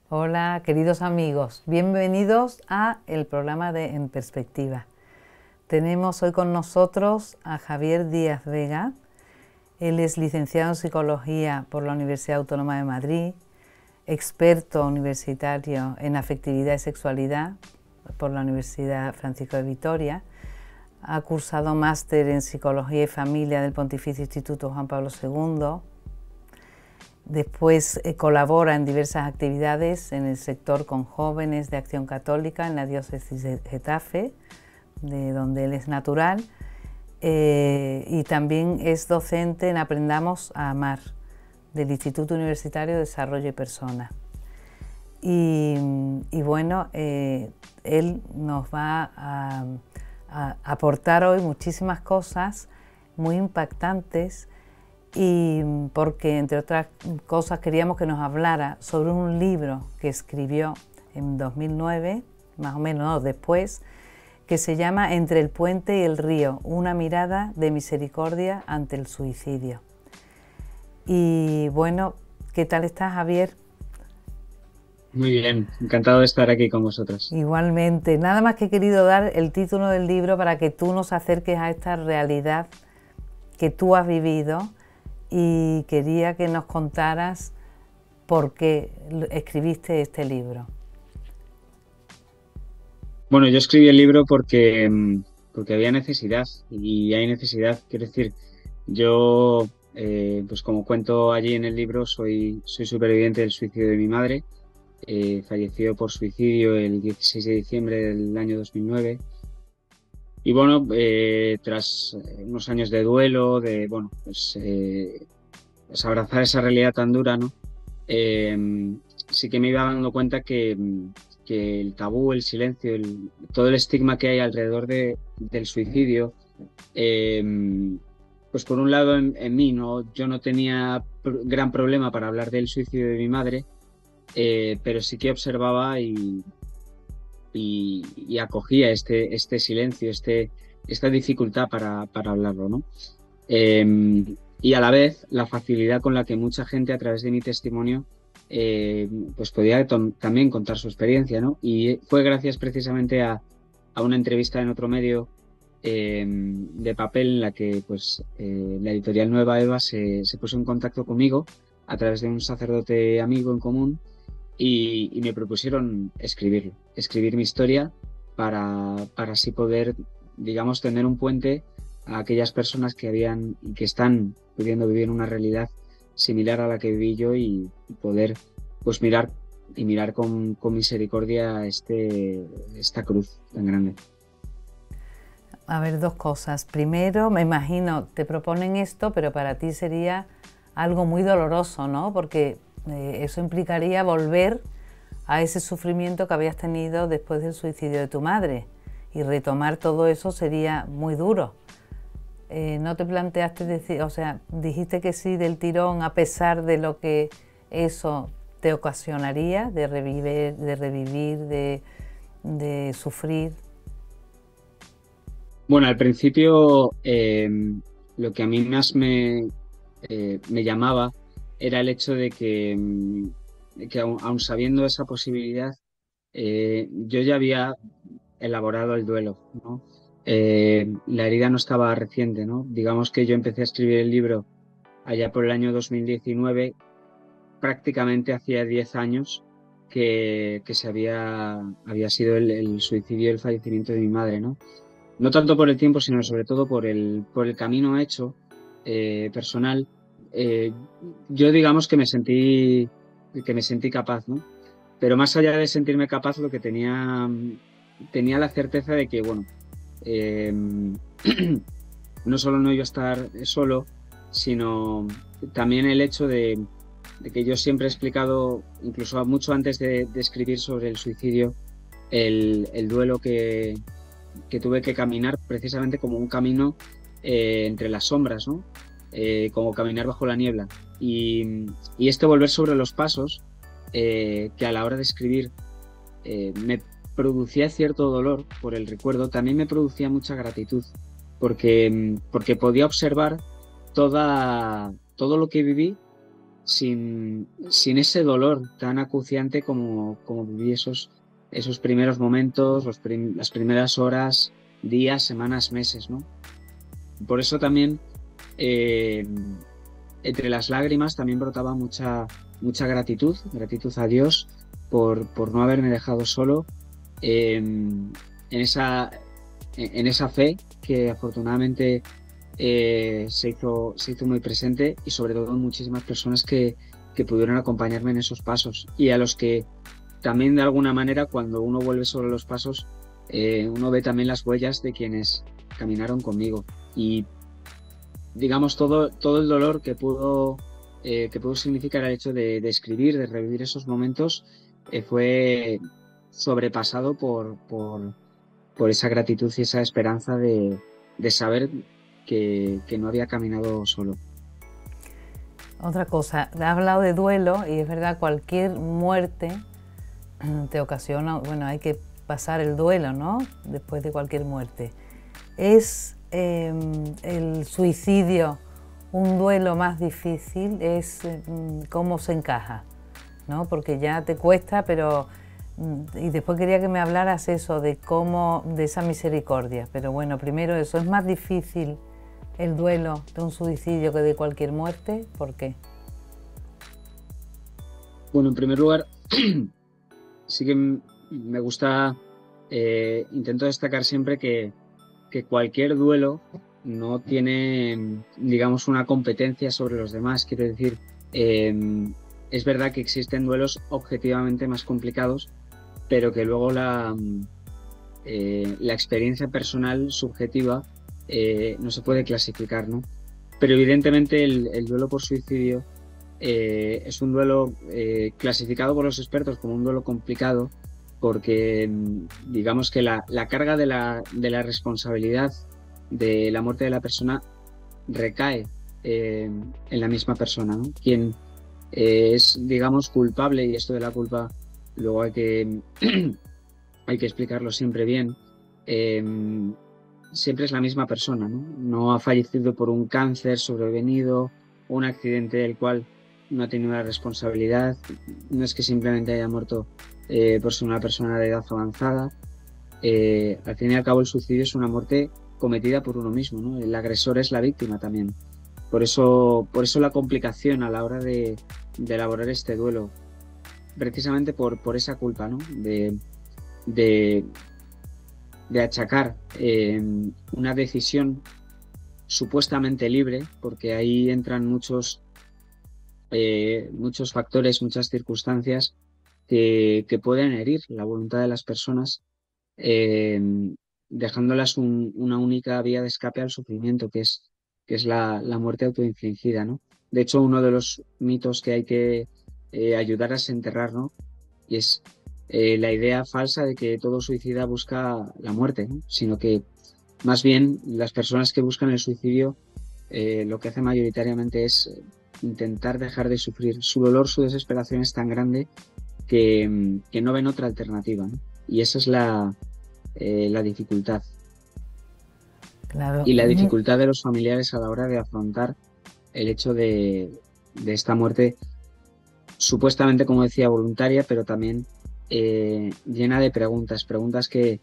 Hola, queridos amigos, bienvenidos a el programa de En Perspectiva. Tenemos hoy con nosotros a Javier Díaz Vega. Él es licenciado en Psicología por la Universidad Autónoma de Madrid, experto universitario en afectividad y sexualidad por la Universidad Francisco de Vitoria. Ha cursado máster en Psicología y Familia del Pontificio Instituto Juan Pablo II. Después colabora en diversas actividades en el sector con jóvenes de Acción Católica en la diócesis de Getafe, de donde él es natural, y también es docente en Aprendamos a Amar, del Instituto Universitario de Desarrollo y Persona. Y bueno, él nos va a aportar hoy muchísimas cosas muy impactantes, y porque, entre otras cosas, queríamos que nos hablara sobre un libro que escribió en 2009, más o menos después, que se llama Entre el puente y el río, una mirada de misericordia ante el suicidio. Y bueno, ¿qué tal estás, Javier? Muy bien, encantado de estar aquí con vosotros. Igualmente, nada más que he querido dar el título del libro para que tú nos acerques a esta realidad que tú has vivido, y quería que nos contaras por qué escribiste este libro. Bueno, yo escribí el libro porque había necesidad y hay necesidad. Quiero decir, yo, pues como cuento allí en el libro, soy superviviente del suicidio de mi madre. Falleció por suicidio el 16 de diciembre del año 2009. Y bueno, tras unos años de duelo, pues abrazar esa realidad tan dura, ¿no? Sí que me iba dando cuenta que el tabú, el silencio, todo el estigma que hay alrededor del suicidio, eh, pues por un lado en mí, ¿no? Yo no tenía gran problema para hablar del suicidio de mi madre, pero sí que observaba y acogía este silencio, esta dificultad para hablarlo, ¿no? Eh, y a la vez la facilidad con la que mucha gente a través de mi testimonio pues podía también contar su experiencia, ¿no? Y fue gracias precisamente a una entrevista en otro medio de papel en la que pues la editorial Nueva Eva se puso en contacto conmigo a través de un sacerdote amigo en común y me propusieron escribir mi historia para así poder, digamos, tener un puente a aquellas personas que habían y que están pudiendo vivir una realidad similar a la que viví yo y poder pues mirar con misericordia esta cruz tan grande. A ver, dos cosas. Primero, me imagino, te proponen esto, pero para ti sería algo muy doloroso, ¿no? Porque eso implicaría volver a ese sufrimiento que habías tenido después del suicidio de tu madre, y retomar todo eso sería muy duro. ¿No te planteaste decir, o sea, dijiste que sí del tirón a pesar de lo que eso te ocasionaría, de sufrir? Bueno, al principio lo que a mí más me llamaba era el hecho de que aun sabiendo esa posibilidad, yo ya había elaborado el duelo, ¿no? La herida no estaba reciente, ¿no? Digamos que yo empecé a escribir el libro allá por el año 2019, prácticamente hacía 10 años que había sido el suicidio y el fallecimiento de mi madre, ¿no? No tanto por el tiempo, sino sobre todo por el camino hecho personal. Eh, yo digamos que me sentí capaz, ¿no? Pero más allá de sentirme capaz, lo que tenía la certeza de que, bueno, eh, no solo no iba a estar solo, sino también el hecho de que yo siempre he explicado, incluso mucho antes de escribir sobre el suicidio, el duelo que tuve que caminar precisamente como un camino entre las sombras, ¿no? Como caminar bajo la niebla. Y este volver sobre los pasos, que a la hora de escribir me producía cierto dolor por el recuerdo, también me producía mucha gratitud, porque podía observar todo lo que viví sin ese dolor tan acuciante como viví esos primeros momentos, las primeras horas, días, semanas, meses, ¿no? Por eso también, eh, entre las lágrimas, también brotaba mucha gratitud, gratitud a Dios por no haberme dejado solo en esa fe que afortunadamente se hizo muy presente, y sobre todo muchísimas personas que pudieron acompañarme en esos pasos, y a los que también de alguna manera, cuando uno vuelve sobre los pasos, uno ve también las huellas de quienes caminaron conmigo, y digamos todo el dolor que pudo significar el hecho de escribir, de revivir esos momentos, fue sobrepasado por esa gratitud y esa esperanza de saber que no había caminado solo. Otra cosa, has hablado de duelo y es verdad, cualquier muerte te ocasiona, bueno, hay que pasar el duelo, ¿no? Después de cualquier muerte. ¿Es el suicidio un duelo más difícil? ¿Es cómo se encaja? ¿No? Porque ya te cuesta, pero... Y después quería que me hablaras eso, de esa misericordia. Pero bueno, primero eso, ¿es más difícil el duelo de un suicidio que de cualquier muerte? ¿Por qué? Bueno, en primer lugar, sí que me gusta, intento destacar siempre que cualquier duelo no tiene, digamos, una competencia sobre los demás. Quiero decir, es verdad que existen duelos objetivamente más complicados, pero que luego la experiencia personal subjetiva no se puede clasificar, ¿no? Pero evidentemente el duelo por suicidio es un duelo clasificado por los expertos como un duelo complicado, porque digamos que la carga de la responsabilidad de la muerte de la persona recae en la misma persona, ¿no? Quien es, digamos, culpable, y esto de la culpa luego hay que explicarlo siempre bien, eh, siempre es la misma persona, ¿no? No ha fallecido por un cáncer sobrevenido o un accidente del cual no ha tenido la responsabilidad. No es que simplemente haya muerto por ser una persona de edad avanzada. Al fin y al cabo, el suicidio es una muerte cometida por uno mismo, ¿no? El agresor es la víctima también. Por eso la complicación a la hora de elaborar este duelo, precisamente por esa culpa, ¿no? De, de achacar una decisión supuestamente libre, porque ahí entran muchos factores, muchas circunstancias que pueden herir la voluntad de las personas, eh, dejándolas una única vía de escape al sufrimiento, que es la muerte autoinfligida, ¿no? De hecho, uno de los mitos que hay que ayudar a desenterrar, ¿no? Y es la idea falsa de que todo suicida busca la muerte, ¿no? Sino que más bien las personas que buscan el suicidio lo que hacen mayoritariamente es intentar dejar de sufrir. Su dolor, su desesperación es tan grande que no ven otra alternativa, ¿no? Y esa es la dificultad. Claro. Y la dificultad de los familiares a la hora de afrontar el hecho de esta muerte, supuestamente, como decía, voluntaria, pero también llena de preguntas que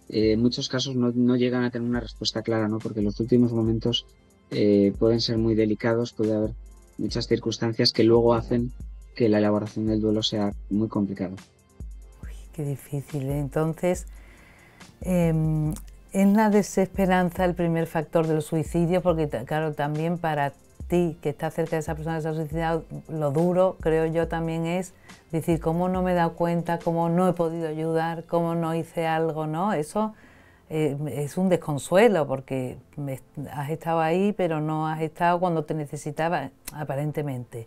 en muchos casos no llegan a tener una respuesta clara, ¿no? Porque los últimos momentos pueden ser muy delicados, puede haber muchas circunstancias que luego hacen que la elaboración del duelo sea muy complicado. Uy, qué difícil, ¿eh? Entonces, ¿es la desesperanza el primer factor del suicidio? Porque, claro, también para ti, que estás cerca de esa persona que se ha suicidado, lo duro, creo yo, también es decir, ¿cómo no me he dado cuenta? ¿Cómo no he podido ayudar? ¿Cómo no hice algo? ¿No? Eso es un desconsuelo, porque has estado ahí, pero no has estado cuando te necesitaba, aparentemente.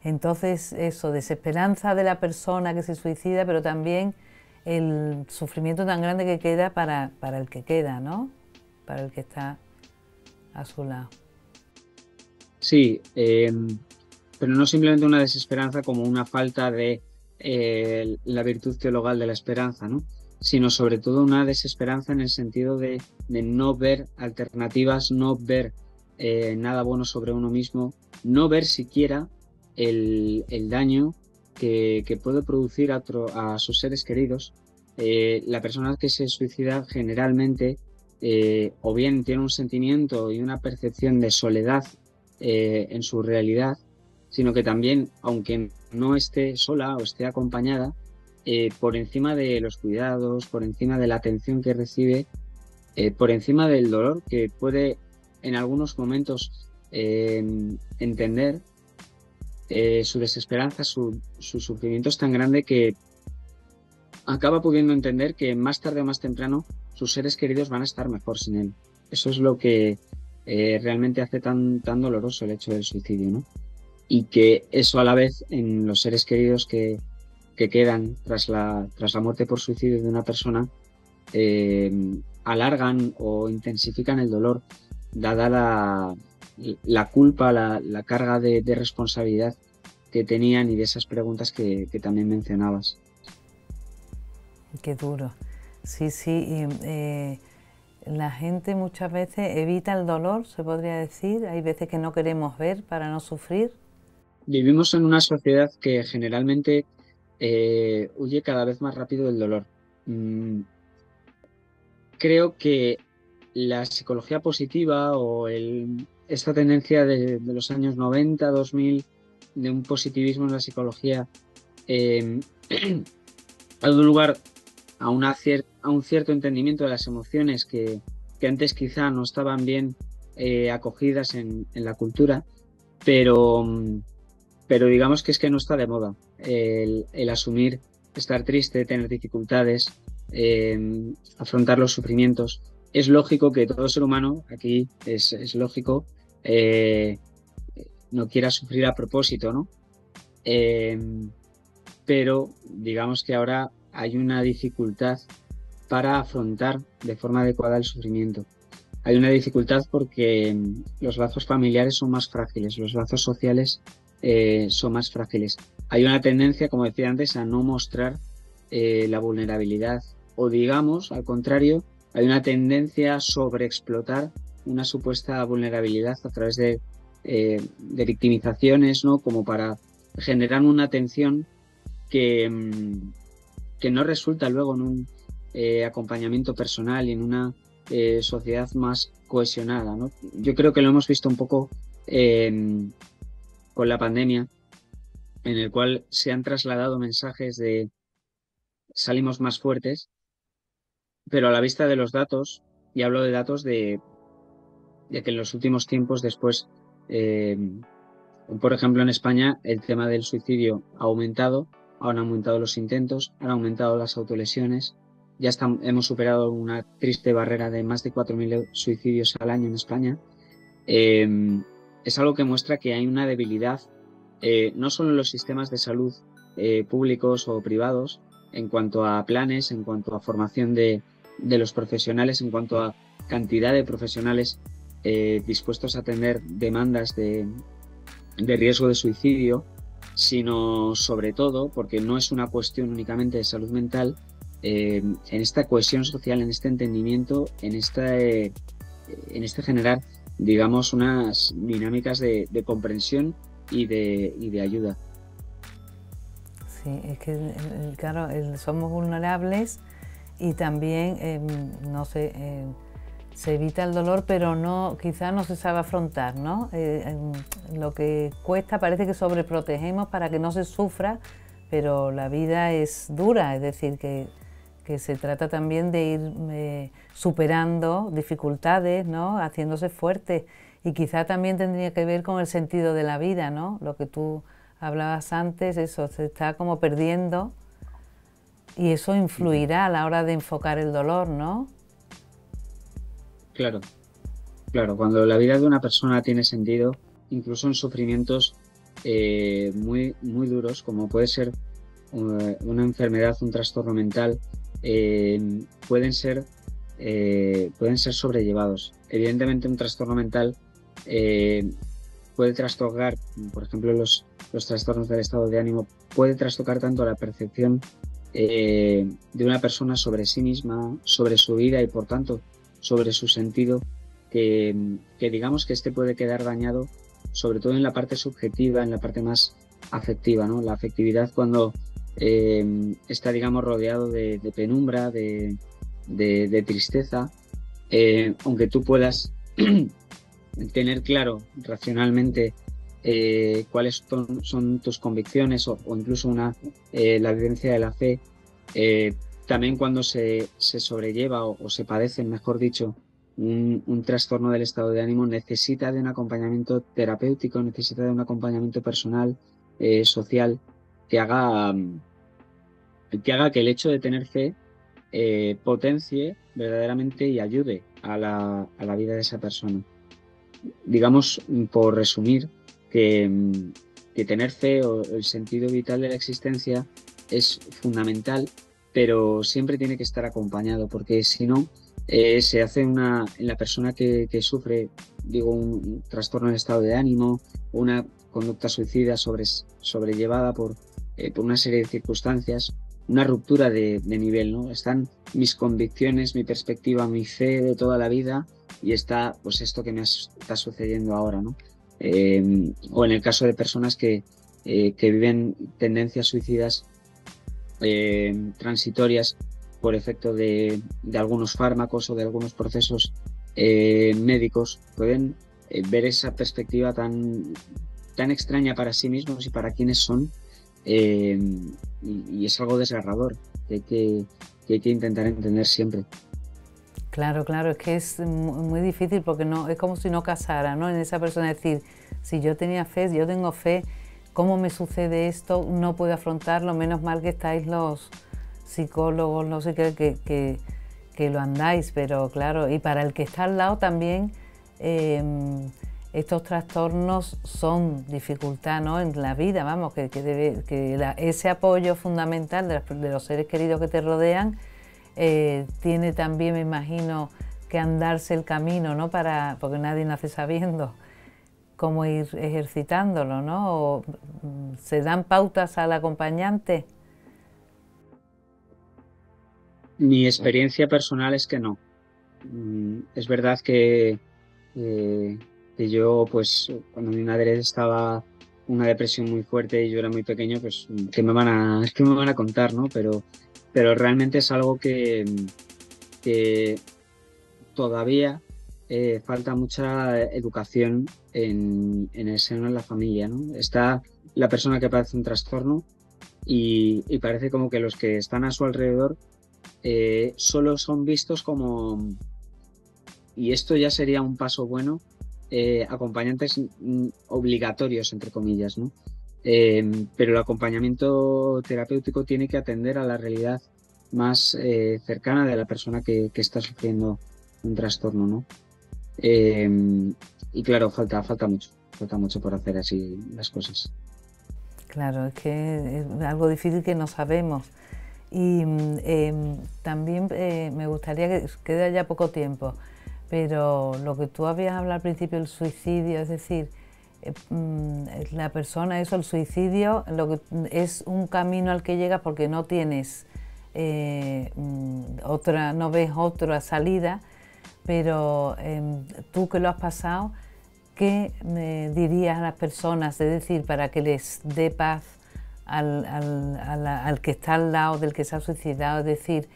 Entonces, eso, desesperanza de la persona que se suicida, pero también el sufrimiento tan grande que queda para el que queda, ¿no? Para el que está a su lado. Sí, pero no simplemente una desesperanza como una falta de la virtud teologal de la esperanza, ¿no? Sino sobre todo una desesperanza en el sentido de no ver alternativas, no ver nada bueno sobre uno mismo, no ver siquiera el daño que puede producir a sus seres queridos. La persona que se suicida generalmente o bien tiene un sentimiento y una percepción de soledad en su realidad, sino que también, aunque no esté sola o esté acompañada, por encima de los cuidados, por encima de la atención que recibe, por encima del dolor que puede en algunos momentos entender, su desesperanza, su sufrimiento es tan grande que acaba pudiendo entender que más tarde o más temprano sus seres queridos van a estar mejor sin él. Eso es lo que realmente hace tan doloroso el hecho del suicidio, ¿no? Y que eso a la vez en los seres queridos que quedan tras la muerte por suicidio de una persona, alargan o intensifican el dolor, dada la culpa, la carga de responsabilidad que tenían y de esas preguntas que también mencionabas. Qué duro. Sí, sí. La gente muchas veces evita el dolor, se podría decir. Hay veces que no queremos ver para no sufrir. Vivimos en una sociedad que generalmente huye cada vez más rápido del dolor. Creo que la psicología positiva o esta tendencia de los años 90, 2000, de un positivismo en la psicología, ha dado lugar a un cierto entendimiento de las emociones que antes quizá no estaban bien acogidas en la cultura, pero, pero digamos que es que no está de moda el asumir, estar triste, tener dificultades, afrontar los sufrimientos. Es lógico que todo ser humano, aquí es lógico, no quiera sufrir a propósito, ¿no? Pero digamos que ahora hay una dificultad para afrontar de forma adecuada el sufrimiento. Hay una dificultad porque los lazos familiares son más frágiles, los lazos sociales son más frágiles. Hay una tendencia, como decía antes, a no mostrar la vulnerabilidad, o digamos, al contrario, hay una tendencia a sobreexplotar una supuesta vulnerabilidad a través de victimizaciones, ¿no? Como para generar una tensión que no resulta luego en un acompañamiento personal y en una sociedad más cohesionada, ¿no? Yo creo que lo hemos visto un poco con la pandemia, en el cual se han trasladado mensajes de salimos más fuertes, pero a la vista de los datos, y hablo de datos de que en los últimos tiempos después, por ejemplo en España, el tema del suicidio ha aumentado, han aumentado los intentos, han aumentado las autolesiones, hemos superado una triste barrera de más de 4.000 suicidios al año en España. Es algo que muestra que hay una debilidad, no solo en los sistemas de salud públicos o privados, en cuanto a planes, en cuanto a formación de los profesionales, en cuanto a cantidad de profesionales dispuestos a atender demandas de riesgo de suicidio, sino sobre todo, porque no es una cuestión únicamente de salud mental, en esta cohesión social, en este entendimiento, en este generar, digamos, unas dinámicas de comprensión y de ayuda. Sí, es que, claro, somos vulnerables y también, no sé, se evita el dolor, pero no, quizás no se sabe afrontar, ¿no? Lo que cuesta, parece que sobreprotegemos para que no se sufra, pero la vida es dura, es decir, que se trata también de ir superando dificultades, ¿no? Haciéndose fuerte, y quizá también tendría que ver con el sentido de la vida, ¿no? Lo que tú hablabas antes, eso se está como perdiendo, y eso influirá a la hora de enfocar el dolor, ¿no? Claro, claro, cuando la vida de una persona tiene sentido, incluso en sufrimientos muy, muy duros, como puede ser una enfermedad, un trastorno mental, pueden ser sobrellevados. Evidentemente, un trastorno mental puede trastocar, por ejemplo, los trastornos del estado de ánimo, puede trastocar tanto la percepción de una persona sobre sí misma, sobre su vida y, por tanto, sobre su sentido, que digamos que este puede quedar dañado, sobre todo en la parte subjetiva, en la parte más afectiva, ¿no? La afectividad cuando está, digamos, rodeado de penumbra, de tristeza, aunque tú puedas tener claro racionalmente cuáles son tus convicciones o incluso la vivencia de la fe, eh, también cuando se sobrelleva o se padece, mejor dicho, un trastorno del estado de ánimo, necesita de un acompañamiento terapéutico, necesita de un acompañamiento personal, social, que haga, que haga que el hecho de tener fe potencie verdaderamente y ayude a la vida de esa persona. Digamos, por resumir, que, que tener fe o el sentido vital de la existencia es fundamental, pero siempre tiene que estar acompañado, porque si no, se hace en la persona que sufre, digo, un trastorno del estado de ánimo, una conducta suicida sobrellevada por una serie de circunstancias, una ruptura de nivel, ¿no? Están mis convicciones, mi perspectiva, mi fe de toda la vida y está pues esto que está sucediendo ahora, ¿no? O en el caso de personas que viven tendencias suicidas transitorias por efecto de algunos fármacos o de algunos procesos médicos, pueden ver esa perspectiva tan extraña para sí mismos y para quienes son, eh, y es algo desgarrador que hay que intentar entender siempre. Claro, claro, es que es muy difícil porque no, es como si no casara, ¿no? En esa persona decir, si yo tenía fe, yo tengo fe, ¿cómo me sucede esto? No puedo afrontarlo, menos mal que estáis los psicólogos, no sé qué, que lo andáis, pero claro, y para el que está al lado también, estos trastornos son dificultad, ¿no? En la vida, vamos, ese apoyo fundamental de los seres queridos que te rodean, tiene también, me imagino, que andarse el camino, ¿no? Porque nadie nace sabiendo cómo ir ejercitándolo, ¿no? ¿Se dan pautas al acompañante? Mi experiencia personal es que no. Es verdad eh, que yo, pues, cuando mi madre estaba una depresión muy fuerte y yo era muy pequeño, pues, qué me van a contar, ¿no? Pero realmente es algo que todavía falta mucha educación en el seno de la familia, ¿no? Está la persona que padece un trastorno y parece como que los que están a su alrededor solo son vistos como, y esto ya sería un paso bueno, acompañantes obligatorios, entre comillas, ¿no? Pero el acompañamiento terapéutico tiene que atender a la realidad más cercana de la persona que está sufriendo un trastorno, ¿no? Eh, y claro, falta mucho por hacer así las cosas. Claro, es que es algo difícil que no sabemos. Y también me gustaría que queda ya poco tiempo, pero lo que tú habías hablado al principio, el suicidio, es decir, la persona, eso, el suicidio, es un camino al que llegas porque no tienes no ves otra salida, pero tú que lo has pasado, ¿qué dirías a las personas? Es decir, para que les dé paz al que está al lado del que se ha suicidado, es decir,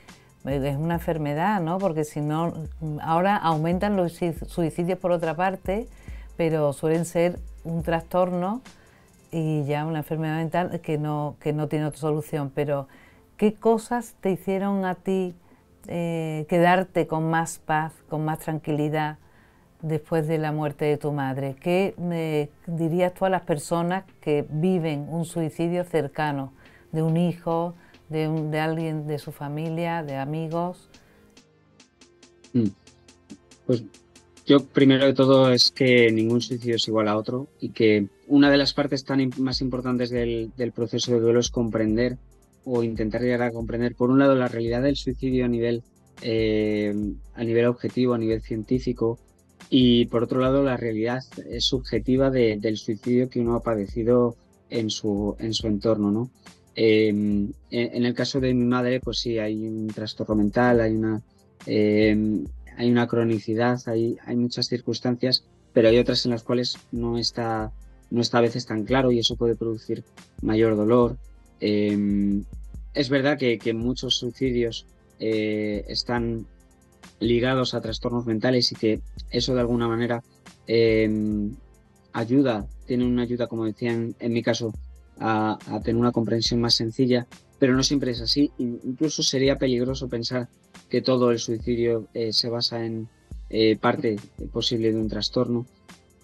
es una enfermedad, ¿no? Porque si no, ahora aumentan los suicidios por otra parte, pero suelen ser un trastorno y ya una enfermedad mental que no tiene otra solución. Pero, ¿qué cosas te hicieron a ti quedarte con más paz, con más tranquilidad después de la muerte de tu madre? ¿Qué dirías tú a las personas que viven un suicidio cercano, de un hijo, de alguien de su familia, de amigos? Mm. Pues yo primero de todo es que ningún suicidio es igual a otro y que una de las partes más importantes del proceso de duelo es comprender o intentar llegar a comprender, por un lado, la realidad del suicidio a nivel objetivo, a nivel científico, y por otro lado, la realidad subjetiva del suicidio que uno ha padecido en su entorno, ¿no? En el caso de mi madre, pues sí, hay un trastorno mental, hay una cronicidad, hay muchas circunstancias, pero hay otras en las cuales no está a veces tan claro y eso puede producir mayor dolor. Es verdad que muchos suicidios están ligados a trastornos mentales y que eso de alguna manera ayuda, tiene una ayuda, como decía en mi caso, a tener una comprensión más sencilla, pero no siempre es así. Incluso sería peligroso pensar que todo el suicidio se basa en parte posible de un trastorno.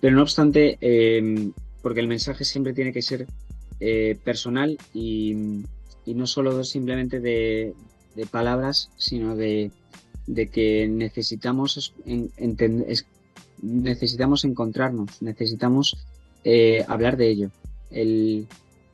Pero no obstante, porque el mensaje siempre tiene que ser personal y no solo simplemente de palabras, sino de que necesitamos necesitamos encontrarnos, necesitamos hablar de ello.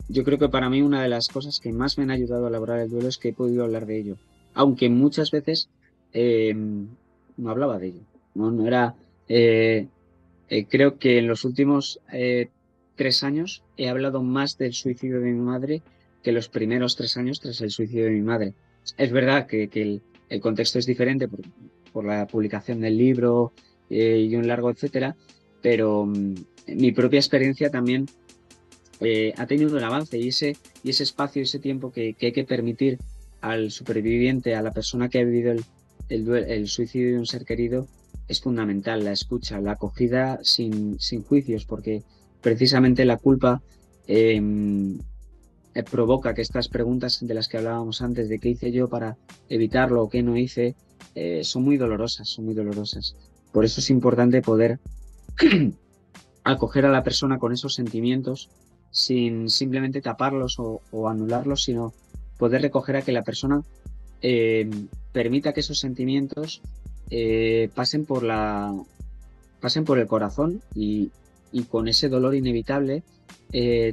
Yo creo que para mí una de las cosas que más me han ayudado a elaborar el duelo es que he podido hablar de ello, aunque muchas veces no hablaba de ello, no era... creo que en los últimos 3 años he hablado más del suicidio de mi madre que los primeros 3 años tras el suicidio de mi madre. Es verdad que el contexto es diferente por la publicación del libro y un largo etcétera, pero mi propia experiencia también ha tenido un avance y ese espacio, ese tiempo que hay que permitir al superviviente, a la persona que ha vivido el suicidio de un ser querido, es fundamental. La escucha, la acogida sin juicios, porque precisamente la culpa provoca que estas preguntas de las que hablábamos antes, de qué hice yo para evitarlo o qué no hice, son muy dolorosas, son muy dolorosas. Por eso es importante poder acoger a la persona con esos sentimientos sin simplemente taparlos o anularlos, sino poder recoger a que la persona permita que esos sentimientos pasen por el corazón y con ese dolor inevitable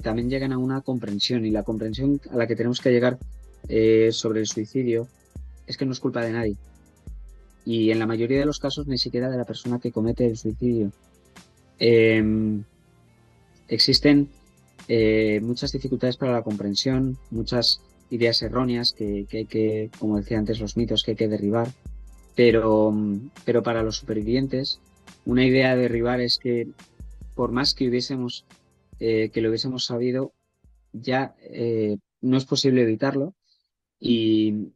también llegan a una comprensión, y la comprensión a la que tenemos que llegar sobre el suicidio es que no es culpa de nadie, y en la mayoría de los casos ni siquiera de la persona que comete el suicidio. Existen muchas dificultades para la comprensión, muchas ideas erróneas que hay que, como decía antes, los mitos que hay que derribar, pero para los supervivientes una idea a derribar es que por más que lo hubiésemos sabido, ya no es posible evitarlo y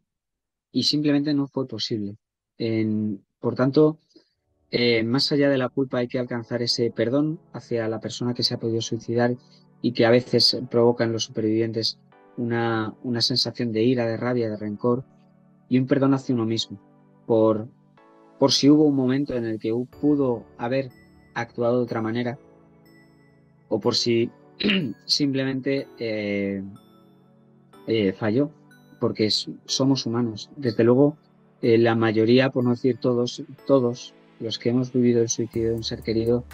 simplemente no fue posible. Por tanto, más allá de la culpa hay que alcanzar ese perdón hacia la persona que se ha podido suicidar y que a veces provoca en los supervivientes una sensación de ira, de rabia, de rencor, y un perdón hacia uno mismo por si hubo un momento en el que pudo haber actuado de otra manera, o por si simplemente falló, porque somos humanos. Desde luego, la mayoría, por no decir todos los que hemos vivido el suicidio de un ser querido,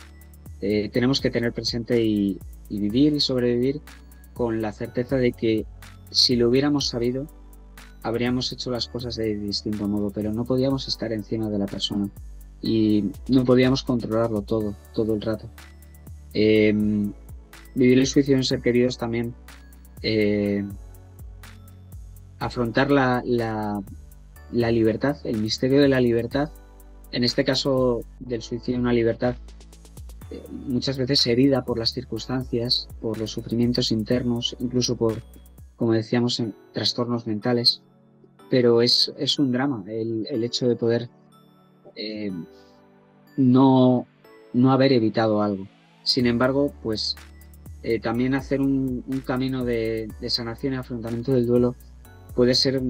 tenemos que tener presente y vivir y sobrevivir con la certeza de que si lo hubiéramos sabido, habríamos hecho las cosas de distinto modo, pero no podíamos estar encima de la persona y no podíamos controlarlo todo el rato. Vivir el suicidio de un ser querido es también afrontar la libertad, el misterio de la libertad, en este caso del suicidio, una libertad muchas veces herida por las circunstancias, por los sufrimientos internos, incluso por, como decíamos, trastornos mentales, pero es un drama el hecho de poder no haber evitado algo. Sin embargo, pues también hacer un camino de sanación y afrontamiento del duelo puede ser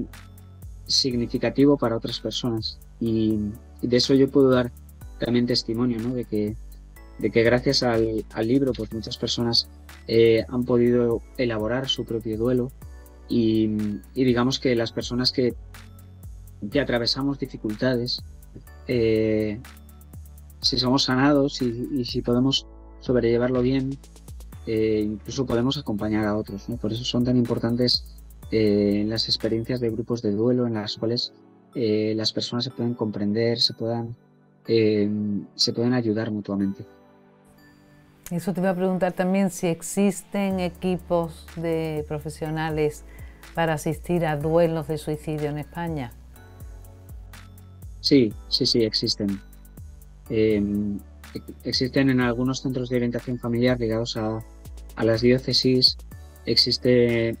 significativo para otras personas, y de eso yo puedo dar también testimonio, ¿no? de que gracias al libro pues muchas personas han podido elaborar su propio duelo, y digamos que las personas que atravesamos dificultades, si somos sanados y si podemos sobrellevarlo bien, incluso podemos acompañar a otros, ¿no? Por eso son tan importantes las experiencias de grupos de duelo en las cuales las personas se pueden comprender, se pueden ayudar mutuamente. Eso te iba a preguntar también, si existen equipos de profesionales para asistir a duelos de suicidio en España. Sí, existen. Existen en algunos centros de orientación familiar ligados a a las diócesis. Existe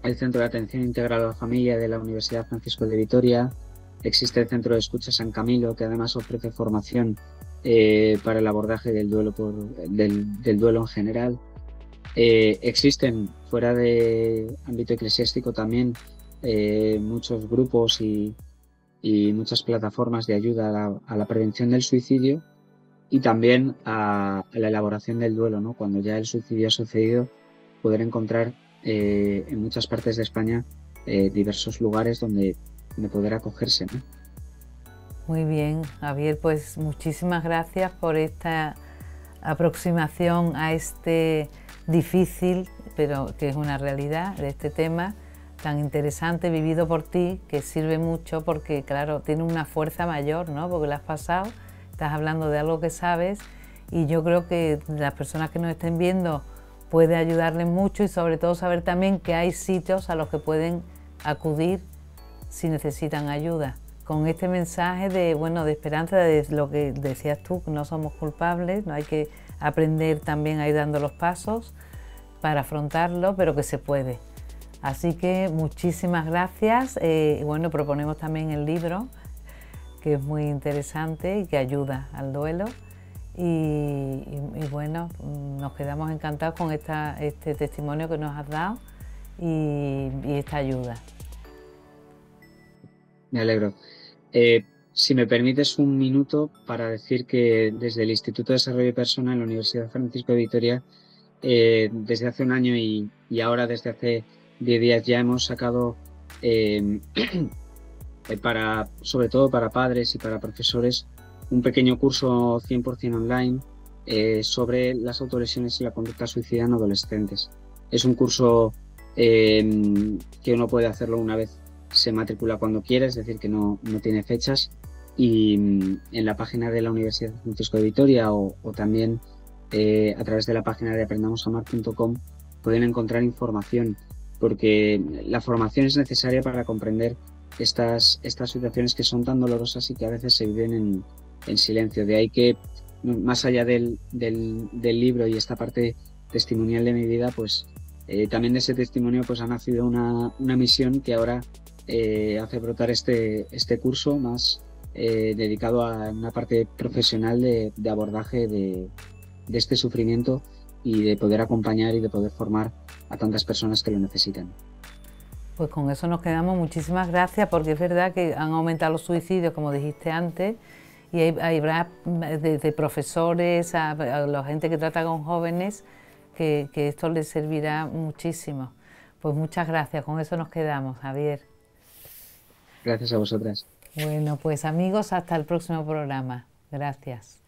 el Centro de Atención Integral a la Familia de la Universidad Francisco de Vitoria. Existe el Centro de Escucha San Camilo, que además ofrece formación para el abordaje del duelo, del duelo en general. Existen fuera de ámbito eclesiástico también muchos grupos y muchas plataformas de ayuda a la prevención del suicidio y también a la elaboración del duelo, ¿no? Cuando ya el suicidio ha sucedido, poder encontrar en muchas partes de España diversos lugares donde poder acogerse, ¿no? Muy bien, Javier, pues muchísimas gracias por esta aproximación a este difícil, pero que es una realidad, de este tema tan interesante vivido por ti, que sirve mucho porque, claro, tiene una fuerza mayor, ¿no? Porque lo has pasado, estás hablando de algo que sabes y yo creo que las personas que nos estén viendo puede ayudarles mucho y sobre todo saber también que hay sitios a los que pueden acudir si necesitan ayuda. Con este mensaje de, bueno, de esperanza, de lo que decías tú, que no somos culpables, no hay que aprender también a ir dando los pasos para afrontarlo, pero que se puede. Así que muchísimas gracias. Bueno, proponemos también el libro, que es muy interesante y que ayuda al duelo. Y bueno, nos quedamos encantados con este testimonio que nos has dado y esta ayuda. Me alegro. Si me permites un minuto para decir que desde el Instituto de Desarrollo Personal en la Universidad Francisco de Vitoria, desde hace un año y ahora desde hace 10 días ya hemos sacado, sobre todo para padres y para profesores, un pequeño curso 100% online sobre las autolesiones y la conducta suicida en adolescentes. Es un curso que uno puede hacerlo una vez se matricula cuando quiere, es decir, que no tiene fechas, y en la página de la Universidad Francisco de Vitoria o también a través de la página de aprendamosamar.com pueden encontrar información, porque la formación es necesaria para comprender estas situaciones que son tan dolorosas y que a veces se viven en silencio. De ahí que, más allá del libro y esta parte testimonial de mi vida, pues también de ese testimonio pues ha nacido una misión que ahora hace brotar este curso más dedicado a una parte profesional de abordaje de este sufrimiento y de poder acompañar y de poder formar a tantas personas que lo necesitan. Pues con eso nos quedamos. Muchísimas gracias, porque es verdad que han aumentado los suicidios, como dijiste antes, y habrá desde profesores a la gente que trata con jóvenes que esto les servirá muchísimo. Pues muchas gracias, con eso nos quedamos, Javier. Gracias a vosotras. Bueno, pues amigos, hasta el próximo programa. Gracias.